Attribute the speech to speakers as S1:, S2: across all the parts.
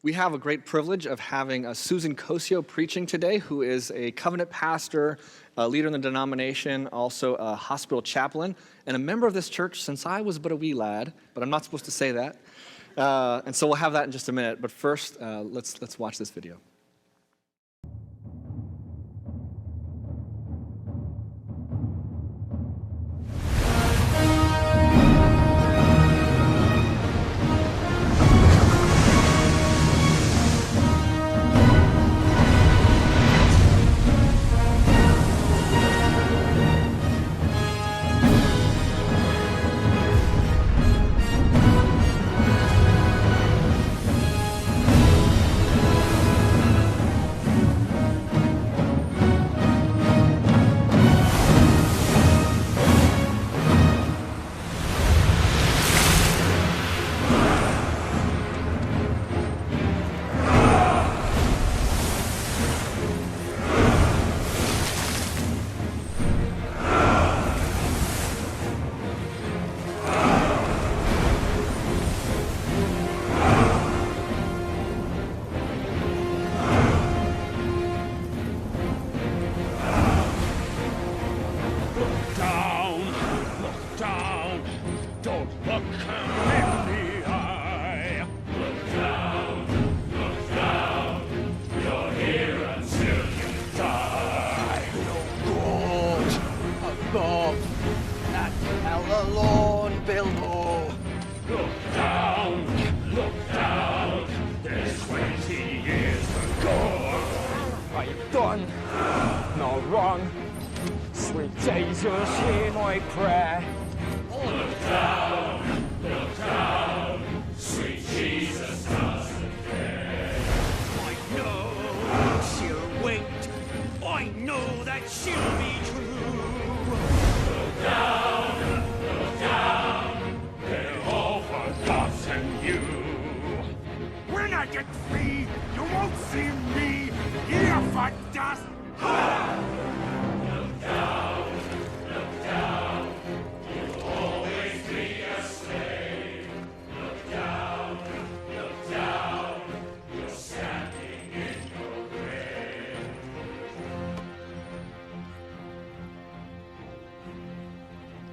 S1: We have a great privilege of having Susan Cosio preaching today, who is a covenant pastor, a leader in the denomination, also a hospital chaplain, and a member of this church since I was but a wee lad, but I'm not supposed to say that. And so we'll have that in just a minute, but first, let's watch this video.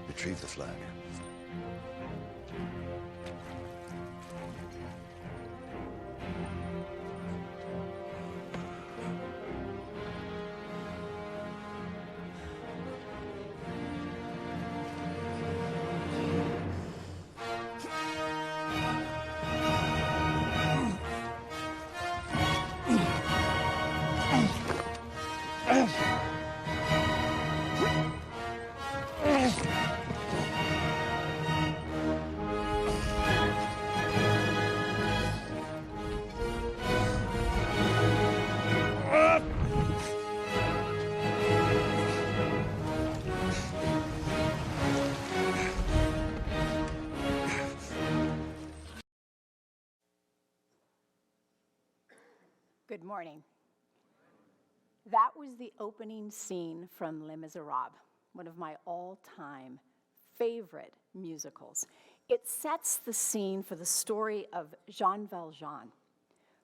S2: Retrieve the flag.
S3: Good morning. That was the opening scene from Les Miserables, one of my all-time favorite musicals. It sets the scene for the story of Jean Valjean,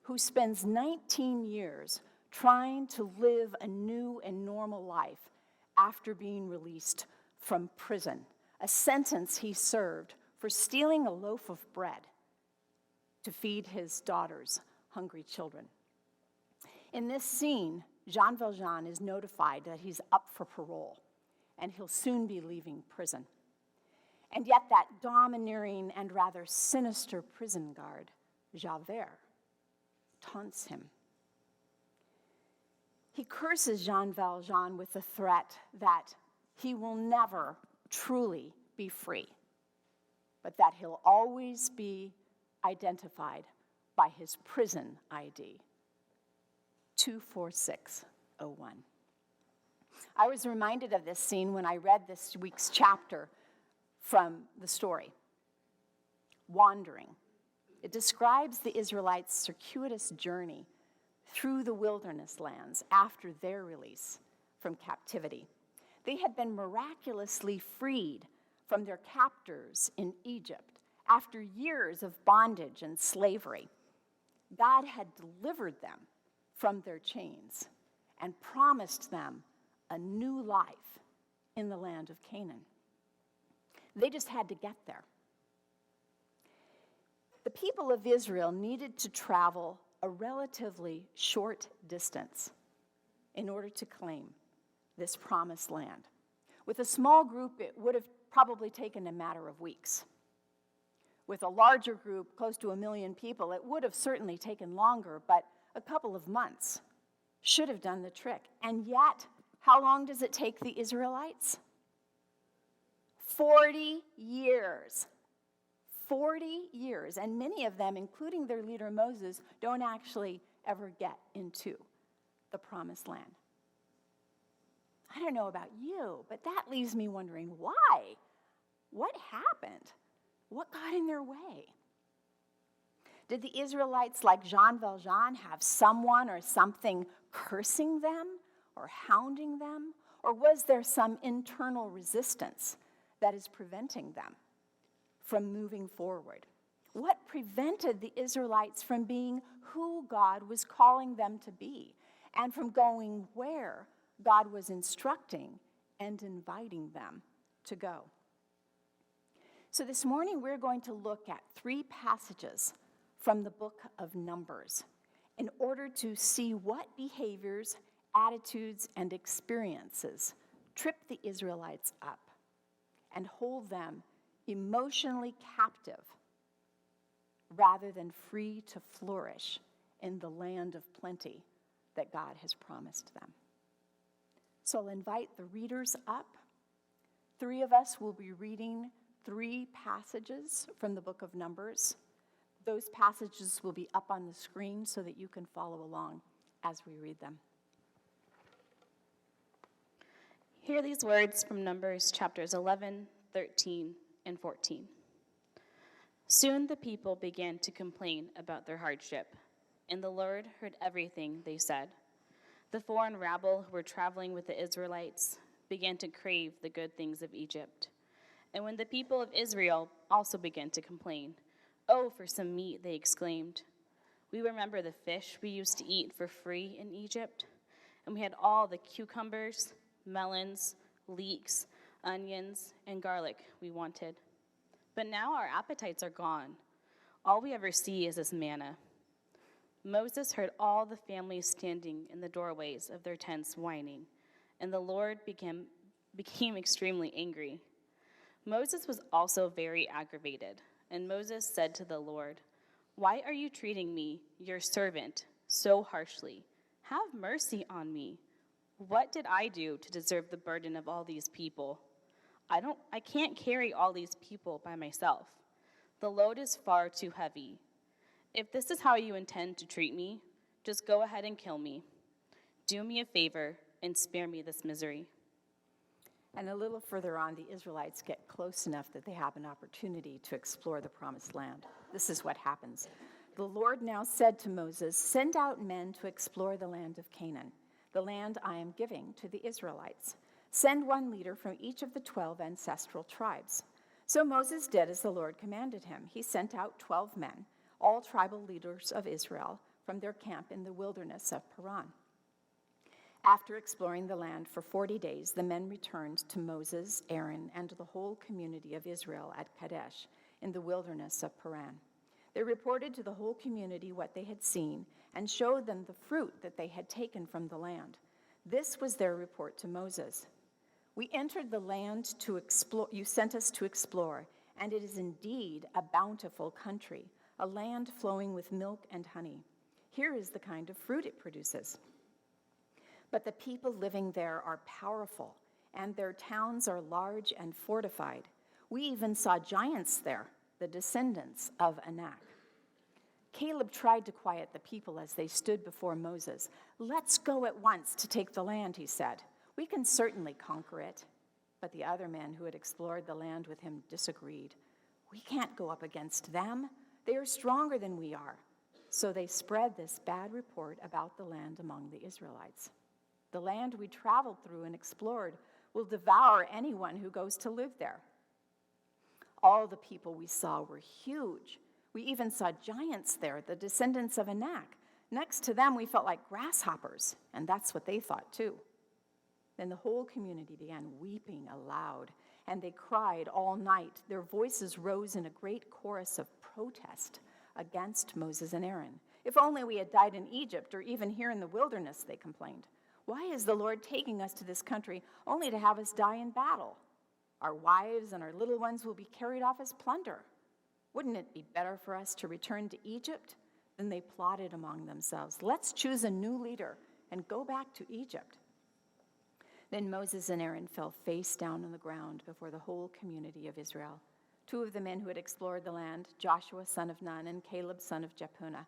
S3: who spends 19 years trying to live a new and normal life after being released from prison, a sentence he served for stealing a loaf of bread to feed his daughter's hungry children. In this scene, Jean Valjean is notified that he's up for parole, and he'll soon be leaving prison. And yet that domineering and rather sinister prison guard, Javert, taunts him. He curses Jean Valjean with the threat that he will never truly be free, but that he'll always be identified by his prison ID. 24601. I was reminded of this scene when I read this week's chapter from the story, Wandering. It describes the Israelites' circuitous journey through the wilderness lands after their release from captivity. They had been miraculously freed from their captors in Egypt after years of bondage and slavery. God had delivered them from their chains and promised them a new life in the land of Canaan. They just had to get there. The people of Israel needed to travel a relatively short distance in order to claim this promised land. With a small group, it would have probably taken a matter of weeks. With a larger group, close to 1 million people, it would have certainly taken longer, but a couple of months should have done the trick. And yet, how long does it take the Israelites? 40 years. 40 years. And many of them, including their leader Moses, don't actually ever get into the promised land. I don't know about you, but that leaves me wondering why? What happened? What got in their way? Did the Israelites, like Jean Valjean, have someone or something cursing them or hounding them? Or was there some internal resistance that is preventing them from moving forward? What prevented the Israelites from being who God was calling them to be and from going where God was instructing and inviting them to go? So this morning we're going to look at 3 passages from the book of Numbers in order to see what behaviors, attitudes, and experiences trip the Israelites up and hold them emotionally captive rather than free to flourish in the land of plenty that God has promised them. So I'll invite the readers up. 3 of us will be reading 3 passages from the book of Numbers. Those passages will be up on the screen so that you can follow along as we read them.
S2: Hear these words from Numbers chapters 11, 13, and 14. Soon the people began to complain about their hardship, and the Lord heard everything they said. The foreign rabble who were traveling with the Israelites began to crave the good things of Egypt. And when the people of Israel also began to complain, "Oh, for some meat," they exclaimed. "We remember the fish we used to eat for free in Egypt, and we had all the cucumbers, melons, leeks, onions, and garlic we wanted. But now our appetites are gone. All we ever see is this manna." Moses heard all the families standing in the doorways of their tents whining, and the Lord became extremely angry. Moses was also very aggravated, and Moses said to the Lord, "Why are you treating me, your servant, so harshly? Have mercy on me. What did I do to deserve the burden of all these people? I can't carry all these people by myself. The load is far too heavy. If this is how you intend to treat me, just go ahead and kill me. Do me a favor and spare me this misery."
S3: And a little further on, the Israelites get close enough that they have an opportunity to explore the promised land. This is what happens. The Lord now said to Moses, "Send out men to explore the land of Canaan, the land I am giving to the Israelites. Send 1 leader from each of the 12 ancestral tribes." So Moses did as the Lord commanded him. He sent out 12 men, all tribal leaders of Israel, from their camp in the wilderness of Paran. After exploring the land for 40 days, the men returned to Moses, Aaron, and the whole community of Israel at Kadesh in the wilderness of Paran. They reported to the whole community what they had seen and showed them the fruit that they had taken from the land. This was their report to Moses. "We entered the land to explore. You sent us to explore, and it is indeed a bountiful country, a land flowing with milk and honey. Here is the kind of fruit it produces. But the people living there are powerful, and their towns are large and fortified. We even saw giants there, the descendants of Anak." Caleb tried to quiet the people as they stood before Moses. "Let's go at once to take the land," he said. "We can certainly conquer it." But the other men who had explored the land with him disagreed. "We can't go up against them. They are stronger than we are." So they spread this bad report about the land among the Israelites. "The land we traveled through and explored will devour anyone who goes to live there. All the people we saw were huge. We even saw giants there, the descendants of Anak. Next to them, we felt like grasshoppers, and that's what they thought too. Then the whole community began weeping aloud, and they cried all night. Their voices rose in a great chorus of protest against Moses and Aaron. If only we had died in Egypt or even here in the wilderness, they complained. Why is the Lord taking us to this country only to have us die in battle? Our wives and our little ones will be carried off as plunder. Wouldn't it be better for us to return to Egypt? Then they plotted among themselves, let's choose a new leader and go back to Egypt. Then Moses and Aaron fell face down on the ground before the whole community of Israel. Two of the men who had explored the land, Joshua son of Nun and Caleb son of Jephunneh,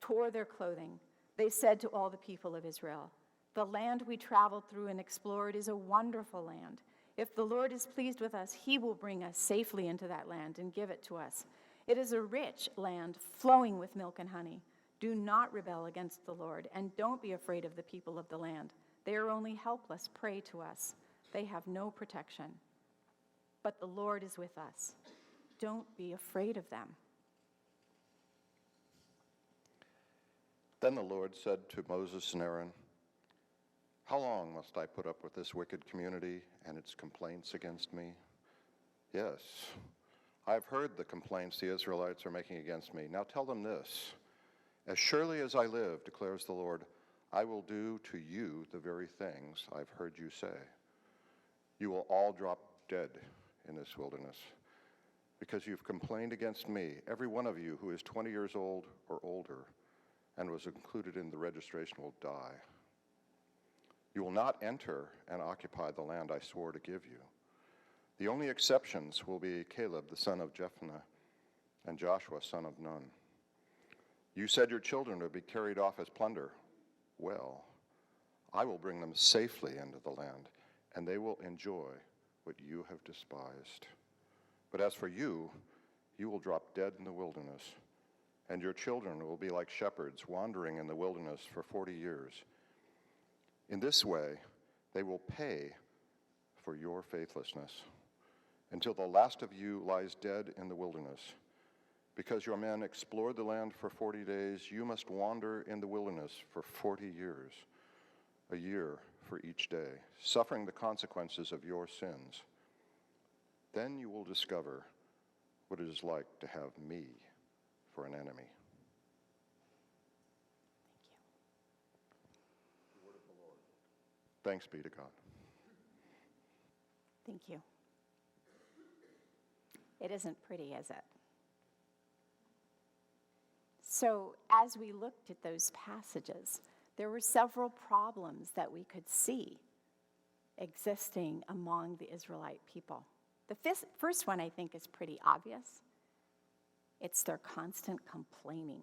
S3: tore their clothing. They said to all the people of Israel, the land we traveled through and explored is a wonderful land. If the Lord is pleased with us, he will bring us safely into that land and give it to us. It is a rich land flowing with milk and honey. Do not rebel against the Lord, and don't be afraid of the people of the land. They are only helpless prey to us. They have no protection. But the Lord is with us. Don't be afraid of them.
S4: Then the Lord said to Moses and Aaron, how long must I put up with this wicked community and its complaints against me? Yes, I've heard the complaints the Israelites are making against me. Now tell them this, as surely as I live, declares the Lord, I will do to you the very things I've heard you say. You will all drop dead in this wilderness because you've complained against me, every one of you who is 20 years old or older and was included in the registration will die. You will not enter and occupy the land I swore to give you. The only exceptions will be Caleb, the son of Jephunneh, and Joshua, son of Nun. You said your children would be carried off as plunder. Well, I will bring them safely into the land, and they will enjoy what you have despised. But as for you, you will drop dead in the wilderness, and your children will be like shepherds wandering in the wilderness for 40 years. In this way, they will pay for your faithlessness until the last of you lies dead in the wilderness. Because your men explored the land for 40 days, you must wander in the wilderness for 40 years, a year for each day, suffering the consequences of your sins. Then you will discover what it is like to have me for an enemy. Thanks be to God.
S3: Thank you. It isn't pretty, is it? So as we looked at those passages, there were several problems that we could see existing among the Israelite people. The first one, I think, is pretty obvious. It's their constant complaining.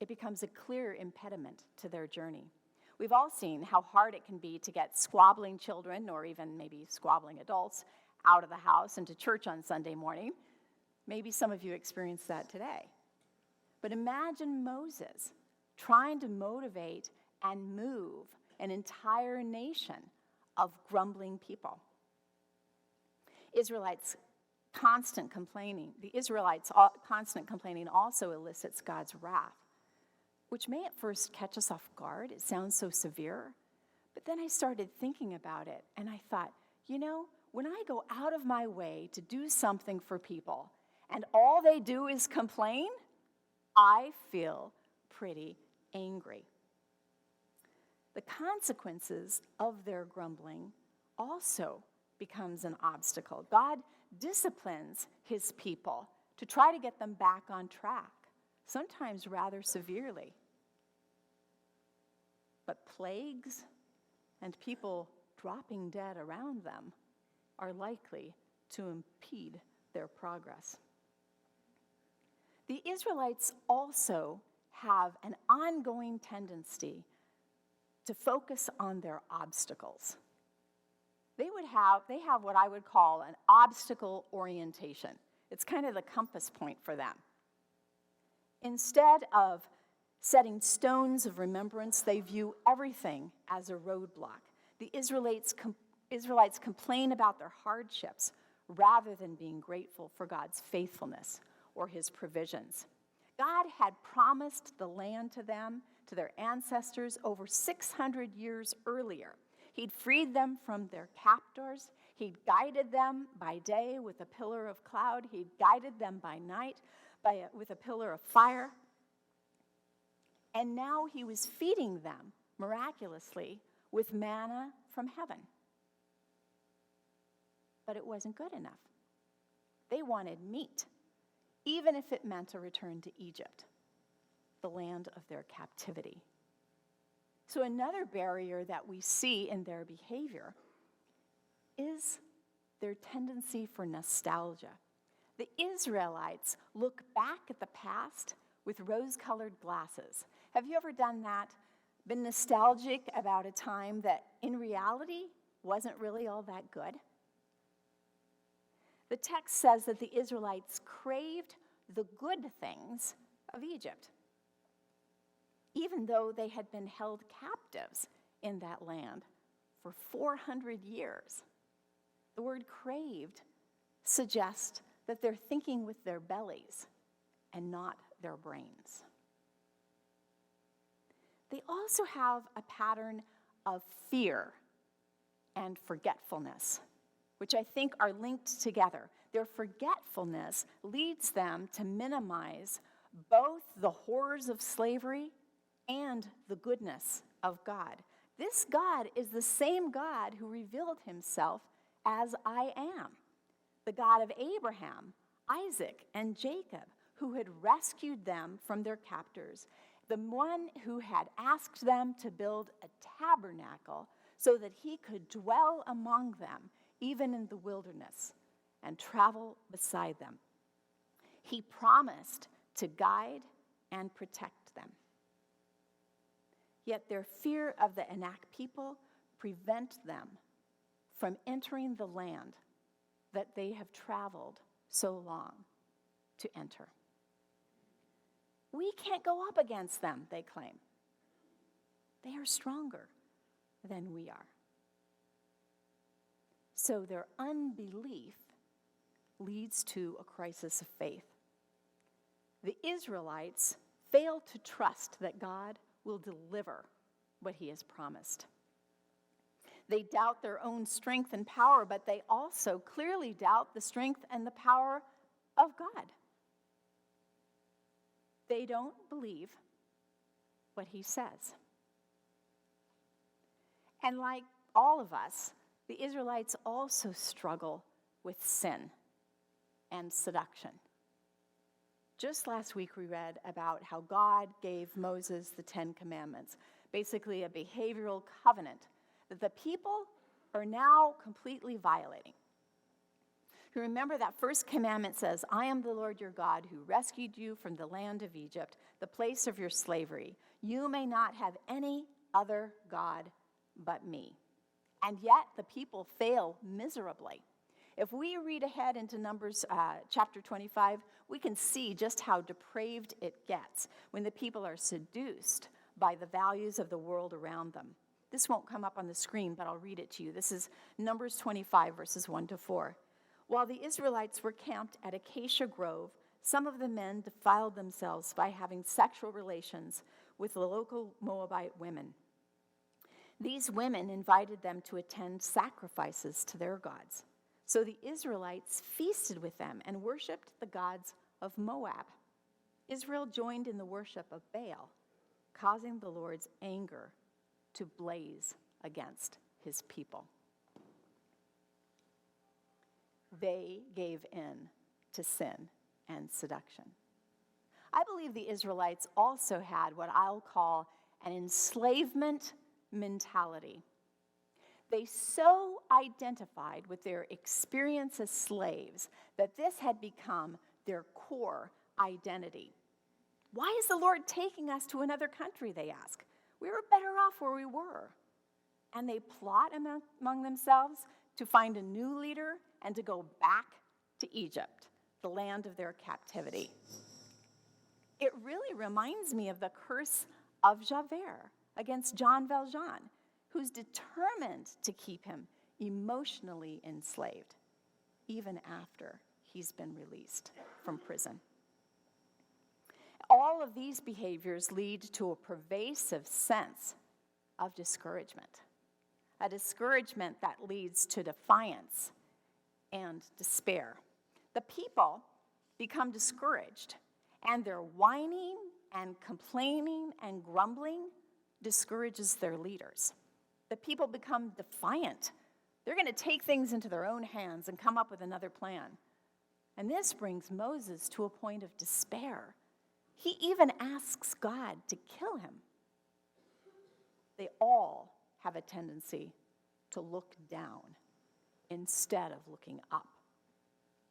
S3: It becomes a clear impediment to their journey. We've all seen how hard it can be to get squabbling children, or even maybe squabbling adults, out of the house and to church on Sunday morning. Maybe some of you experienced that today. But imagine Moses trying to motivate and move an entire nation of grumbling people. The Israelites' constant complaining also elicits God's wrath, which may at first catch us off guard. It sounds so severe. But then I started thinking about it, and I thought, when I go out of my way to do something for people, and all they do is complain, I feel pretty angry. The consequences of their grumbling also becomes an obstacle. God disciplines his people to try to get them back on track, sometimes rather severely. But plagues and people dropping dead around them are likely to impede their progress. The Israelites also have an ongoing tendency to focus on their obstacles. They have what I would call an obstacle orientation. It's kind of the compass point for them. Instead of setting stones of remembrance, they view everything as a roadblock. The Israelites complain about their hardships rather than being grateful for God's faithfulness or his provisions. God had promised the land to them, to their ancestors, over 600 years earlier. He'd freed them from their captors. He'd guided them by day with a pillar of cloud. He'd guided them by night with a pillar of fire. And now he was feeding them miraculously with manna from heaven. But it wasn't good enough. They wanted meat, even if it meant a return to Egypt, the land of their captivity. So another barrier that we see in their behavior is their tendency for nostalgia. The Israelites look back at the past with rose-colored glasses. Have you ever done that? Been nostalgic about a time that in reality wasn't really all that good? The text says that the Israelites craved the good things of Egypt, even though they had been held captives in that land for 400 years. The word craved suggests that they're thinking with their bellies and not their brains. They also have a pattern of fear and forgetfulness, which I think are linked together. Their forgetfulness leads them to minimize both the horrors of slavery and the goodness of God. This God is the same God who revealed himself as I am, the God of Abraham, Isaac, and Jacob, who had rescued them from their captors, the one who had asked them to build a tabernacle so that he could dwell among them, even in the wilderness, and travel beside them. He promised to guide and protect them. Yet their fear of the Anak people prevent them from entering the land that they have traveled so long to enter. We can't go up against them, they claim. They are stronger than we are. So their unbelief leads to a crisis of faith. The Israelites fail to trust that God will deliver what he has promised. They doubt their own strength and power, but they also clearly doubt the strength and the power of God. They don't believe what he says. And like all of us, the Israelites also struggle with sin and seduction. Just last week we read about how God gave Moses the 10 Commandments, basically a behavioral covenant that the people are now completely violating. You remember that first commandment says, I am the Lord your God who rescued you from the land of Egypt, the place of your slavery. You may not have any other God but me. And yet the people fail miserably. If we read ahead into Numbers chapter 25, we can see just how depraved it gets when the people are seduced by the values of the world around them. This won't come up on the screen, but I'll read it to you. This is Numbers 25, verses 1 to 4. While the Israelites were camped at Acacia Grove, some of the men defiled themselves by having sexual relations with the local Moabite women. These women invited them to attend sacrifices to their gods. So the Israelites feasted with them and worshiped the gods of Moab. Israel joined in the worship of Baal, causing the Lord's anger to blaze against his people. They gave in to sin and seduction. I believe the Israelites also had what I'll call an enslavement mentality. They so identified with their experience as slaves that this had become their core identity. Why is the Lord taking us to another country, they ask? We were better off where we were. And they plot among themselves to find a new leader and to go back to Egypt, the land of their captivity. It really reminds me of the curse of Javert against Jean Valjean, who's determined to keep him emotionally enslaved, even after he's been released from prison. All of these behaviors lead to a pervasive sense of discouragement, a discouragement that leads to defiance and despair. The people become discouraged, and their whining and complaining and grumbling discourages their leaders. The people become defiant. They're going to take things into their own hands and come up with another plan. And this brings Moses to a point of despair. He even asks God to kill him. They all have a tendency to look down instead of looking up.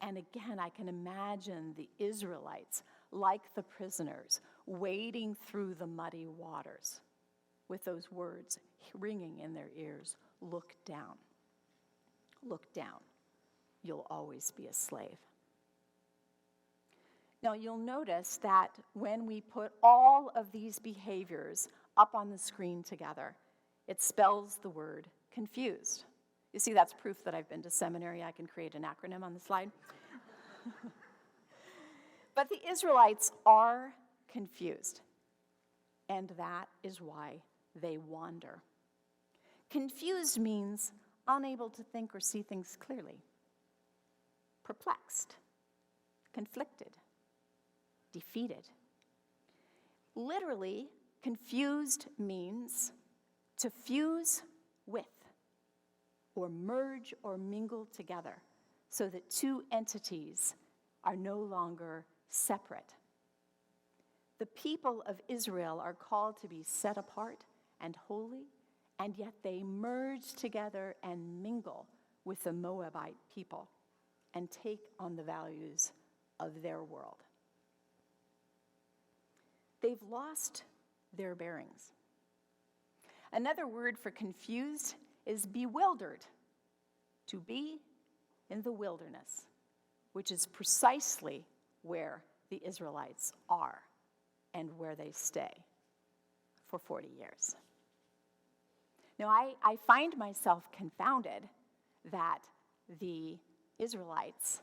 S3: And again, I can imagine the Israelites, like the prisoners, wading through the muddy waters with those words ringing in their ears, look down. Look down. You'll always be a slave. Now, you'll notice that when we put all of these behaviors up on the screen together, it spells the word confused. You see, that's proof that I've been to seminary. I can create an acronym on the slide. But the Israelites are confused, and that is why they wander. Confused means unable to think or see things clearly, perplexed, conflicted, defeated. Literally, confused means to fuse with, or merge or mingle together, so that two entities are no longer separate. The people of Israel are called to be set apart and holy, and yet they merge together and mingle with the Moabite people and take on the values of their world. They've lost their bearings. Another word for confused is bewildered, to be in the wilderness, which is precisely where the Israelites are and where they stay for 40 years. Now, I find myself confounded that the Israelites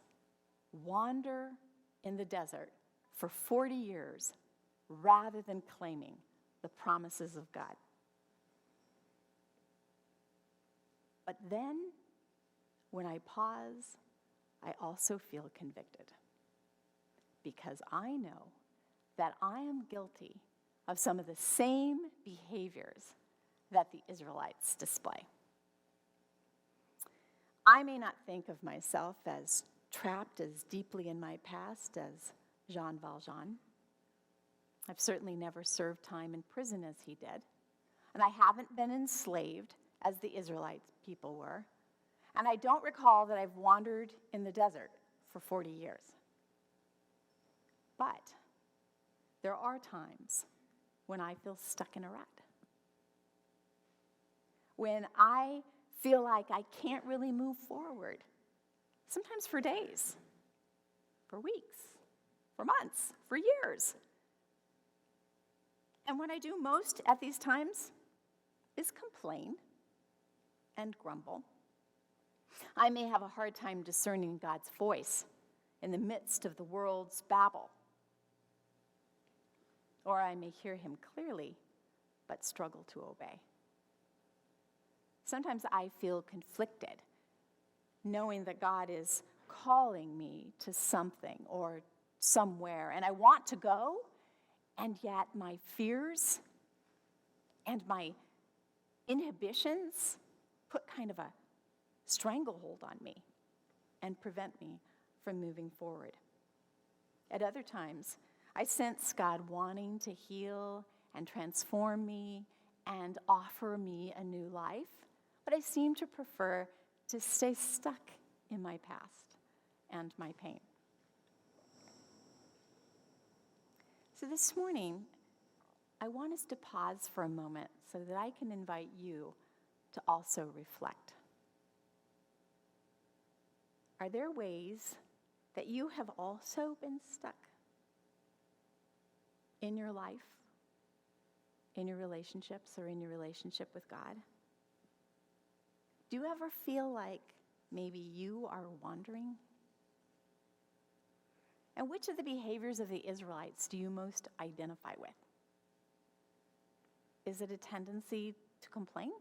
S3: wander in the desert for 40 years rather than claiming the promises of God. But then, when I pause, I also feel convicted, because I know that I am guilty of some of the same behaviors that the Israelites display. I may not think of myself as trapped as deeply in my past as Jean Valjean. I've certainly never served time in prison as he did, and I haven't been enslaved as the Israelite people were, and I don't recall that I've wandered in the desert for 40 years. But there are times when I feel stuck in a rut, when I feel like I can't really move forward, sometimes for days, for weeks, for months, for years. And what I do most at these times is complain and grumble. I may have a hard time discerning God's voice in the midst of the world's babble. Or I may hear him clearly, but struggle to obey. Sometimes I feel conflicted, knowing that God is calling me to something or somewhere, and I want to go, and yet my fears and my inhibitions put kind of a stranglehold on me and prevent me from moving forward. At other times, I sense God wanting to heal and transform me and offer me a new life, but I seem to prefer to stay stuck in my past and my pain. So this morning, I want us to pause for a moment so that I can invite you to also reflect. Are there ways that you have also been stuck in your life, in your relationships, or in your relationship with God? Do you ever feel like maybe you are wandering? And which of the behaviors of the Israelites do you most identify with? Is it a tendency to complain?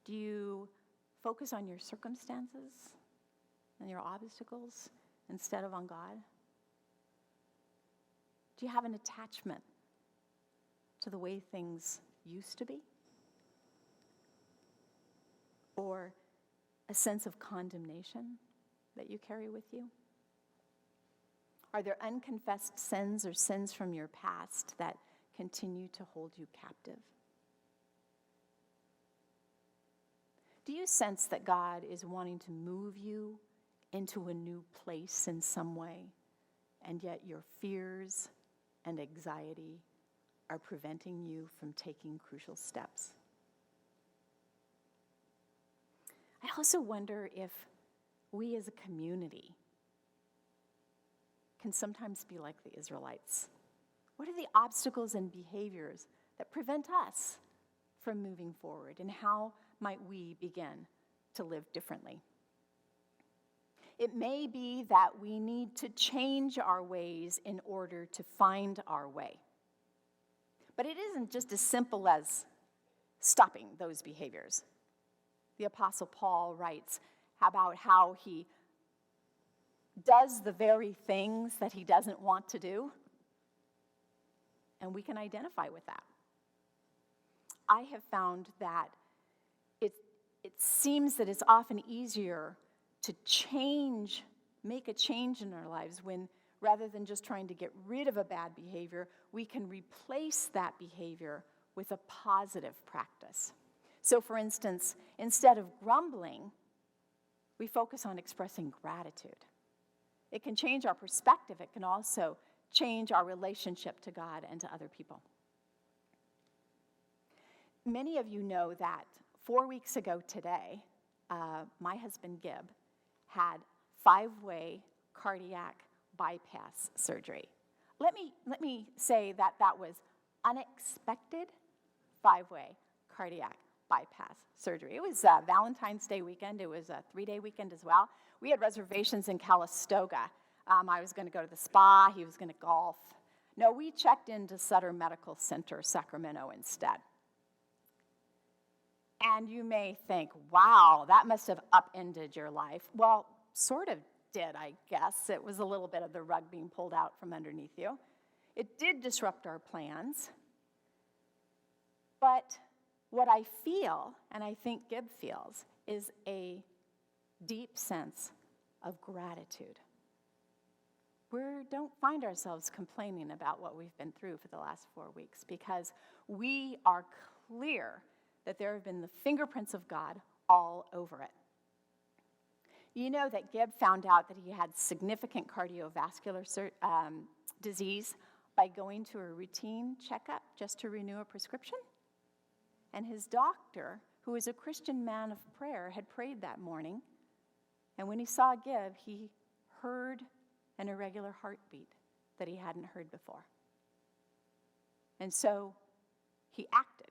S3: Do you focus on your circumstances and your obstacles instead of on God? Do you have an attachment to the way things used to be? Or a sense of condemnation that you carry with you? Are there unconfessed sins or sins from your past that continue to hold you captive? Do you sense that God is wanting to move you into a new place in some way, and yet your fears and anxiety are preventing you from taking crucial steps? I also wonder if we as a community can sometimes be like the Israelites. What are the obstacles and behaviors that prevent us from moving forward, and how might we begin to live differently? It may be that we need to change our ways in order to find our way. But it isn't just as simple as stopping those behaviors. The Apostle Paul writes about how he does the very things that he doesn't want to do, and we can identify with that. I have found that it seems that it's often easier to make a change in our lives when, rather than just trying to get rid of a bad behavior, we can replace that behavior with a positive practice. So, for instance, instead of grumbling, we focus on expressing gratitude. It can change our perspective. It can also change our relationship to God and to other people. Many of you know that 4 weeks ago today, my husband Gib had 5-way cardiac bypass surgery. Let me say that was unexpected 5-way cardiac bypass surgery. It was Valentine's Day weekend. It was a 3-day weekend as well. We had reservations in Calistoga. I was going to go to the spa. He was going to golf. No, we checked into Sutter Medical Center, Sacramento instead. And you may think, wow, that must have upended your life. Well, sort of did, I guess. It was a little bit of the rug being pulled out from underneath you. It did disrupt our plans. But what I feel, and I think Gib feels, is a deep sense of gratitude. We don't find ourselves complaining about what we've been through for the last 4 weeks, because we are clear that there have been the fingerprints of God all over it. You know that Gib found out that he had significant cardiovascular disease by going to a routine checkup just to renew a prescription? And his doctor, who is a Christian man of prayer, had prayed that morning. And when he saw Gib, he heard an irregular heartbeat that he hadn't heard before. And so he acted.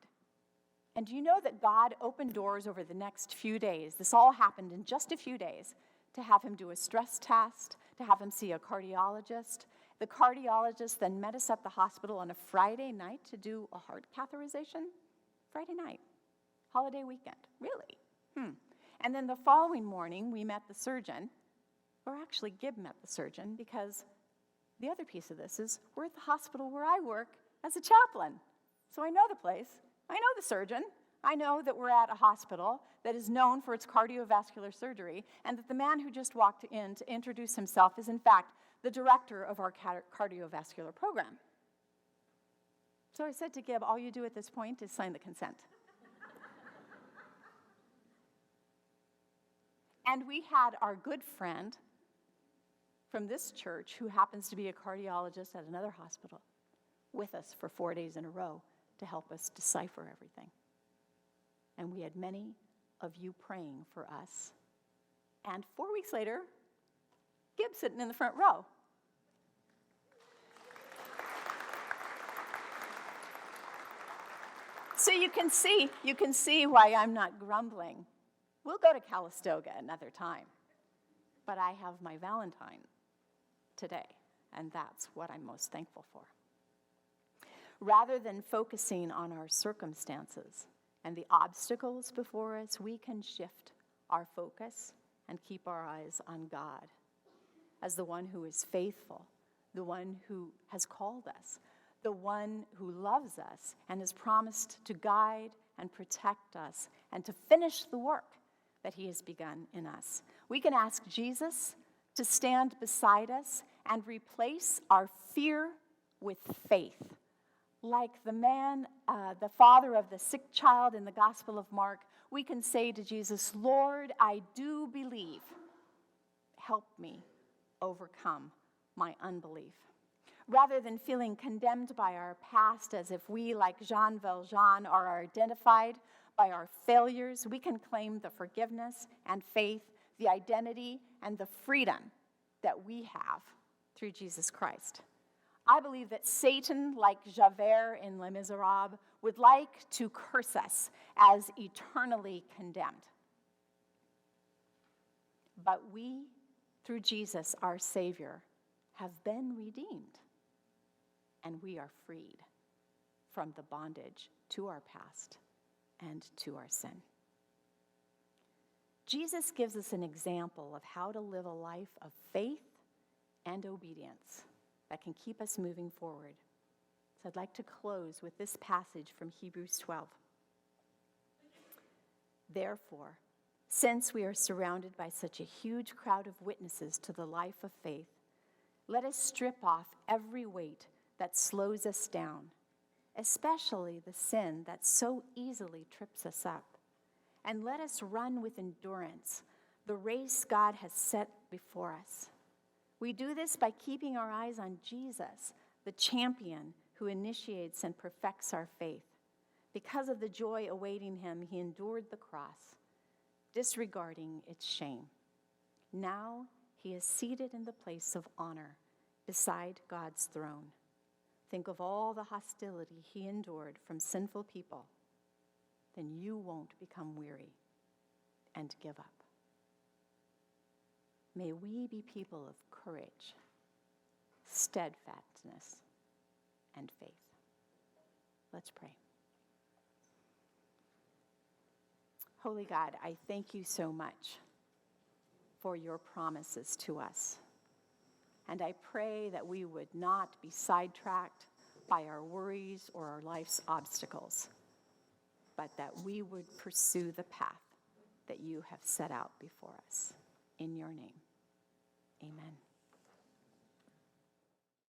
S3: And do you know that God opened doors over the next few days? This all happened in just a few days, to have him do a stress test, to have him see a cardiologist. The cardiologist then met us at the hospital on a Friday night to do a heart catheterization. Friday night, holiday weekend, really? And then the following morning, we met the surgeon, or actually Gib met the surgeon, because the other piece of this is we're at the hospital where I work as a chaplain. So I know the place, I know the surgeon, I know that we're at a hospital that is known for its cardiovascular surgery, and that the man who just walked in to introduce himself is in fact the director of our cardiovascular program. So I said to Gib, all you do at this point is sign the consent. And we had our good friend from this church, who happens to be a cardiologist at another hospital, with us for 4 days in a row to help us decipher everything. And we had many of you praying for us. And 4 weeks later, Gib's sitting in the front row. So you can see why I'm not grumbling. We'll go to Calistoga another time. but I have my Valentine today, and that's what I'm most thankful for. Rather than focusing on our circumstances and the obstacles before us, we can shift our focus and keep our eyes on God as the one who is faithful, the one who has called us, the one who loves us and has promised to guide and protect us and to finish the work that he has begun in us. We can ask Jesus to stand beside us and replace our fear with faith. Like the man, the father of the sick child in the Gospel of Mark, we can say to Jesus, Lord, I do believe. Help me overcome my unbelief. Rather than feeling condemned by our past as if we, like Jean Valjean, are identified by our failures, we can claim the forgiveness and faith, the identity and the freedom that we have through Jesus Christ. I believe that Satan, like Javert in Les Miserables, would like to curse us as eternally condemned. But we, through Jesus, our Savior, have been redeemed, and we are freed from the bondage to our past and to our sin. Jesus gives us an example of how to live a life of faith and obedience that can keep us moving forward. So I'd like to close with this passage from Hebrews 12. Therefore, since we are surrounded by such a huge crowd of witnesses to the life of faith, let us strip off every weight that slows us down, especially the sin that so easily trips us up. And let us run with endurance the race God has set before us. We do this by keeping our eyes on Jesus, the champion who initiates and perfects our faith. Because of the joy awaiting him, he endured the cross, disregarding its shame. Now he is seated in the place of honor beside God's throne. Think of all the hostility he endured from sinful people. Then you won't become weary and give up. May we be people of courage, steadfastness, and faith. Let's pray. Holy God, I thank you so much for your promises to us. And I pray that we would not be sidetracked by our worries or our life's obstacles, but that we would pursue the path that you have set out before us. In your name.